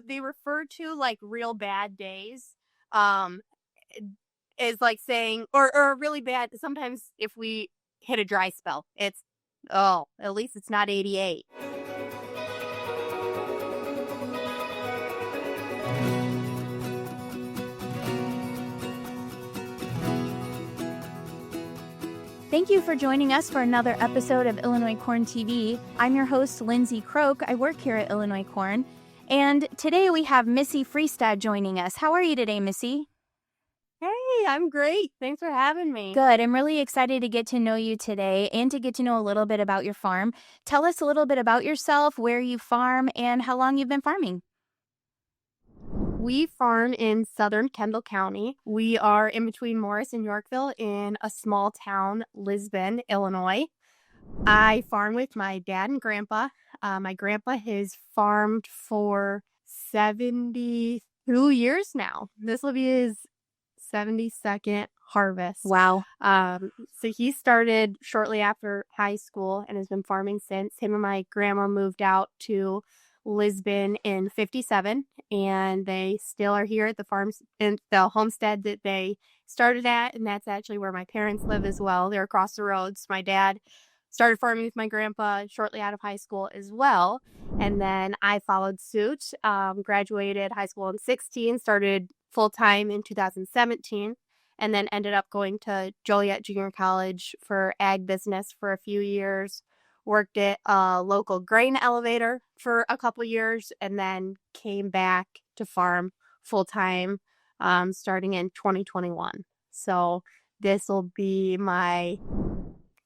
they refer to like real bad days, um, is like saying, or really bad. Sometimes if we hit a dry spell, it's, oh, at least it's not 88. Thank you for joining us for another episode of Illinois Corn TV. I'm your host, Lindsay Croak. I work here at Illinois Corn. And today we have Missy Friestad joining us. How are you today, Missy? Hey, I'm great. Thanks for having me. Good. I'm really excited to get to know you today and to get to know a little bit about your farm. Tell us a little bit about yourself, where you farm, and how long you've been farming. We farm in southern Kendall County. We are in between Morris and Yorkville in a small town, Lisbon, Illinois. I farm with my dad and grandpa. My grandpa has farmed for 72 years now. This will be his 72nd harvest. Wow. So he started shortly after high school and has been farming since. Him and my grandma moved out to Lisbon in 57, and they still are here at the farms in the homestead that they started at, and that's actually where my parents live as well. They're across the road. So my dad started farming with my grandpa shortly out of high school as well, and then I followed suit. Graduated high school in 16, started full-time in 2017, and then ended up going to Joliet Junior College for ag business for a few years. Worked at a local grain elevator for a couple years, and then came back to farm full-time starting in 2021. So this will be my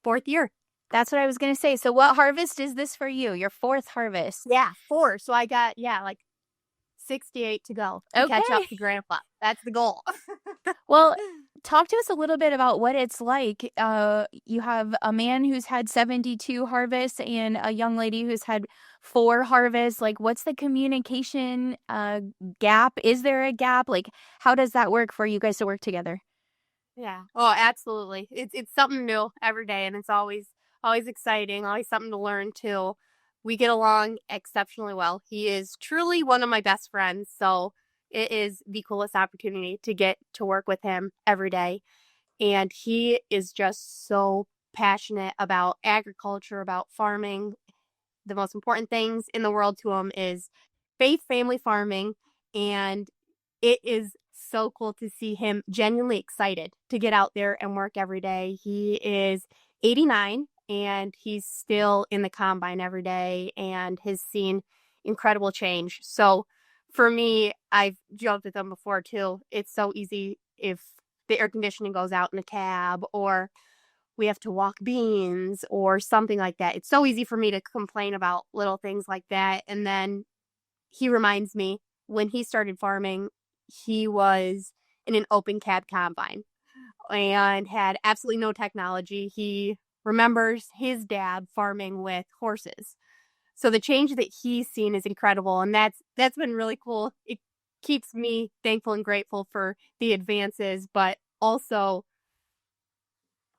4th year. That's what I was going to say. So what harvest is this for you? Your 4th harvest? Yeah, 4. So I got, like 68 to go to catch up to Grandpa. That's the goal. Well, talk to us a little bit about what it's like. You have a man who's had 72 harvests and a young lady who's had 4 harvests. Like, what's the communication gap? Is there a gap? Like, how does that work for you guys to work together? Yeah. Oh, absolutely. It's something new every day, and it's always exciting, always something to learn too. We get along exceptionally well. He is truly one of my best friends, so it is the coolest opportunity to get to work with him every day. And he is just so passionate about agriculture, about farming. The most important things in the world to him is faith, family farming, and it is so cool to see him genuinely excited to get out there and work every day. He is 89. And he's still in the combine every day and has seen incredible change. So for me, I've joked with him before too. It's so easy if the air conditioning goes out in a cab or we have to walk beans or something like that. It's so easy for me to complain about little things like that. And then he reminds me when he started farming, he was in an open cab combine and had absolutely no technology. He remembers his dad farming with horses. So the change that he's seen is incredible, and that's been really cool. It keeps me thankful and grateful for the advances, but also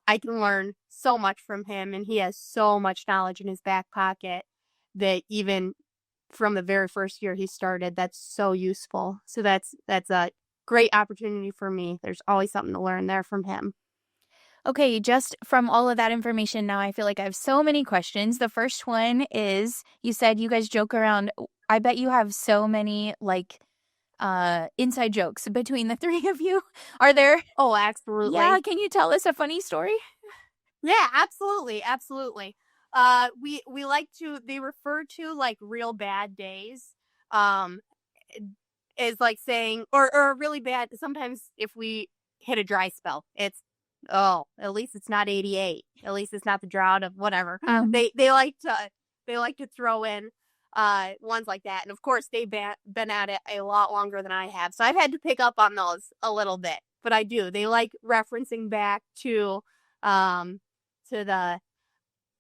I can learn so much from him, and he has so much knowledge in his back pocket that even from the very first year he started, that's so useful. So that's a great opportunity for me. There's always something to learn there from him. Okay, just from all of that information now, I feel like I have so many questions. The first one is, you said you guys joke around. I bet you have so many, like, inside jokes between the 3 of you. Are there? Oh, absolutely. Yeah, can you tell us a funny story? Yeah, absolutely. We like to, they refer to, like, real bad days, is like saying, or really bad, sometimes if we hit a dry spell, it's, oh, at least it's not 88. At least it's not the drought of whatever. They like to throw in ones like that. And of course, they've been at it a lot longer than I have. So I've had to pick up on those a little bit. But I do. They like referencing back to the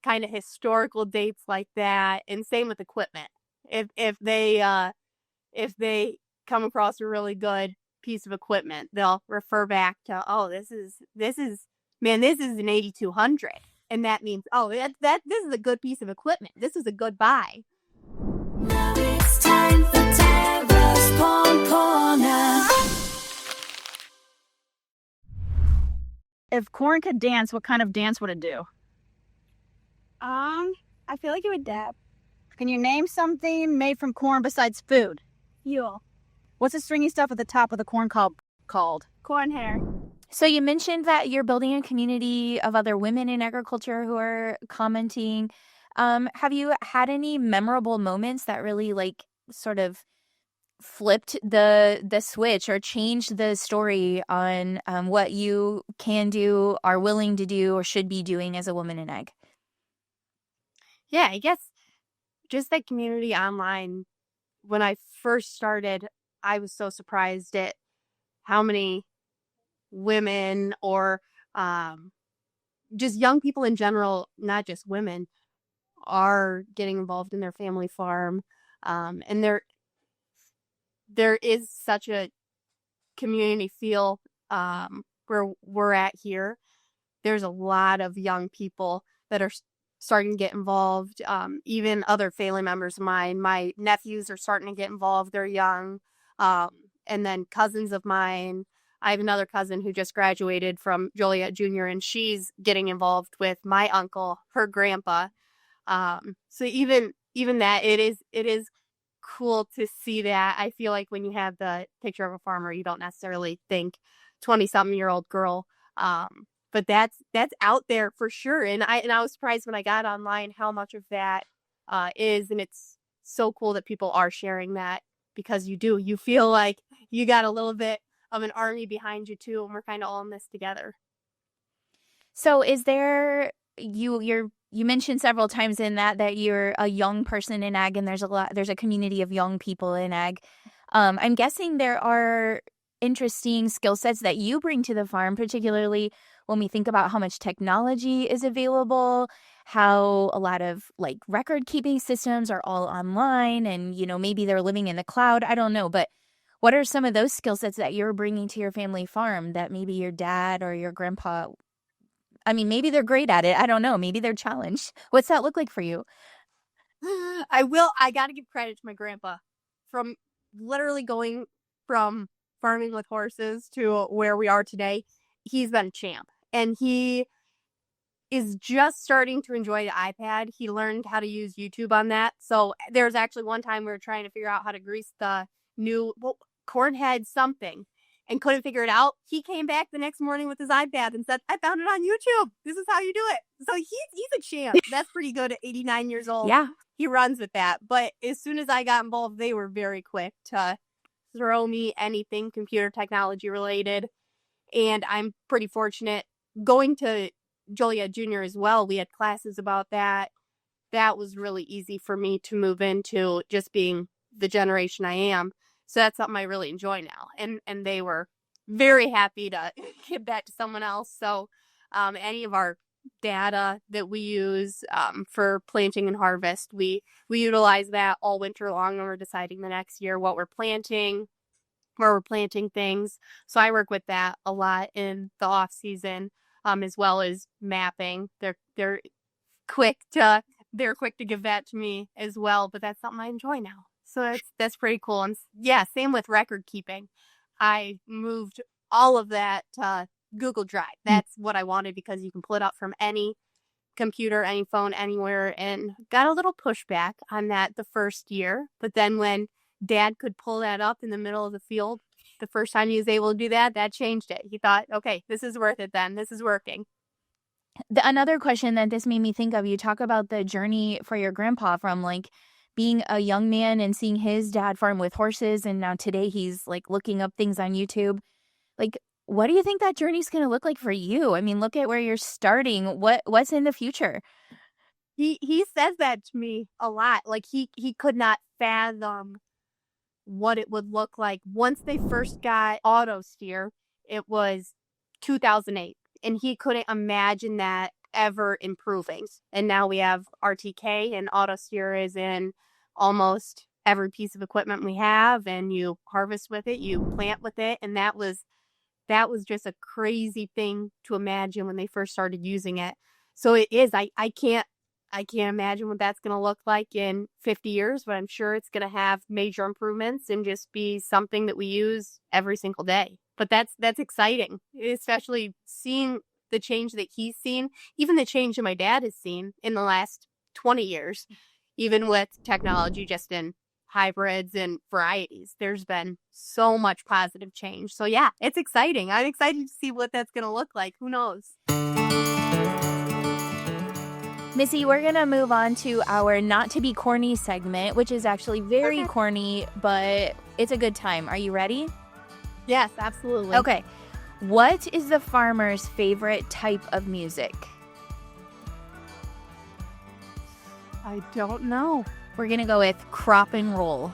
kind of historical dates like that. And same with equipment. If they come across a really good piece of equipment, they'll refer back to, oh, this is an 8200, and that means, oh, that this is a good piece of equipment. This is a good buy. Now it's time for if corn could dance, what kind of dance would it do? I feel like it would dab. Can you name something made from corn besides food? Fuel. What's the stringy stuff at the top of the corn cob called? Corn hair. So you mentioned that you're building a community of other women in agriculture who are commenting. Have you had any memorable moments that really like sort of flipped the switch or changed the story on what you can do, are willing to do, or should be doing as a woman in ag? Yeah, I guess just that community online, when I first started, I was so surprised at how many women or just young people in general, not just women, are getting involved in their family farm. And there is such a community feel where we're at here. There's a lot of young people that are starting to get involved. Even other family members of mine, my nephews are starting to get involved. They're young. And then cousins of mine. I have another cousin who just graduated from Joliet Junior, and she's getting involved with my uncle, her grandpa. So even that, it is cool to see that. I feel like when you have the picture of a farmer, you don't necessarily think 20-something-year-old girl. But that's out there for sure. And I was surprised when I got online how much of that is, and it's so cool that people are sharing that, because you feel like you got a little bit of an army behind you too, and we're kind of all in this together. So is there you mentioned several times in that you're a young person in ag, and there's a community of young people in ag. I'm guessing there are interesting skill sets that you bring to the farm, particularly when we think about how much technology is available, how a lot of like record keeping systems are all online, and maybe they're living in the cloud. I don't know, but what are some of those skill sets that you're bringing to your family farm that maybe your dad or your grandpa, I mean, maybe they're great at it. I don't know. Maybe they're challenged. What's that look like for you? I got to give credit to my grandpa. From literally going from farming with horses to where we are today, he's been a champ. And he is just starting to enjoy the iPad. He learned how to use YouTube on that. So there's actually one time we were trying to figure out how to grease the new corn head something and couldn't figure it out. He came back the next morning with his iPad and said, I found it on YouTube. This is how you do it. So he's a champ. That's pretty good at 89 years old. Yeah. He runs with that. But as soon as I got involved, they were very quick to throw me anything computer technology related. And I'm pretty fortunate going to Joliet Junior as well. We had classes about that. That was really easy for me to move into, just being the generation I am. So that's something I really enjoy now. And they were very happy to give that to someone else. So any of our data that we use for planting and harvest, we utilize that all winter long when we're deciding the next year what we're planting, where we're planting things. So I work with that a lot in the off season, as well as mapping. They're quick to give that to me as well, but that's something I enjoy now. So that's pretty cool. And yeah, same with record keeping. I moved all of that to Google Drive. That's what I wanted, because you can pull it up from any computer, any phone, anywhere, and got a little pushback on that the first year. But then when Dad could pull that up in the middle of the field, the first time he was able to do that, that changed it. He thought, okay, this is worth it then. This is working. Another question that this made me think of, you talk about the journey for your grandpa from like being a young man and seeing his dad farm with horses, and now today he's like looking up things on YouTube. Like, what do you think that journey's going to look like for you? I mean, look at where you're starting. What's in the future? He says that to me a lot. Like he could not fathom what it would look like once they first got auto steer. It was 2008, and he couldn't imagine that ever improving. And now we have RTK, and auto steer is in almost every piece of equipment we have, and you harvest with it, you plant with it. And that was just a crazy thing to imagine when they first started using it. So it is, I can't imagine what that's going to look like in 50 years, but I'm sure it's going to have major improvements and just be something that we use every single day. But that's exciting, especially seeing the change that he's seen, even the change that my dad has seen in the last 20 years, even with technology just in hybrids and varieties. There's been so much positive change. So yeah, it's exciting. I'm excited to see what that's going to look like. Who knows? Missy, we're going to move on to our Not to Be Corny segment, which is actually very corny, but it's a good time. Are you ready? Yes, absolutely. Okay. What is the farmer's favorite type of music? I don't know. We're going to go with crop and roll.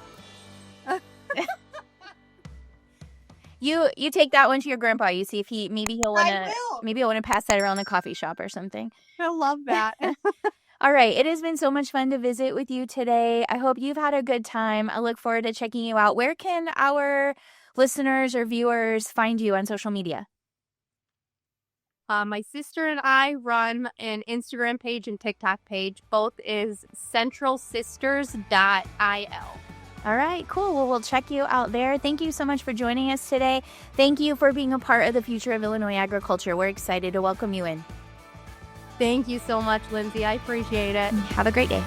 You take that one to your grandpa. You see if maybe he'll want to pass that around the coffee shop or something. I love that. All right. It has been so much fun to visit with you today. I hope you've had a good time. I look forward to checking you out. Where can our listeners or viewers find you on social media? My sister and I run an Instagram page and TikTok page. Both is centralsisters.il. All right, cool. Well, we'll check you out there. Thank you so much for joining us today. Thank you for being a part of the future of Illinois agriculture. We're excited to welcome you in. Thank you so much, Lindsay. I appreciate it. Have a great day.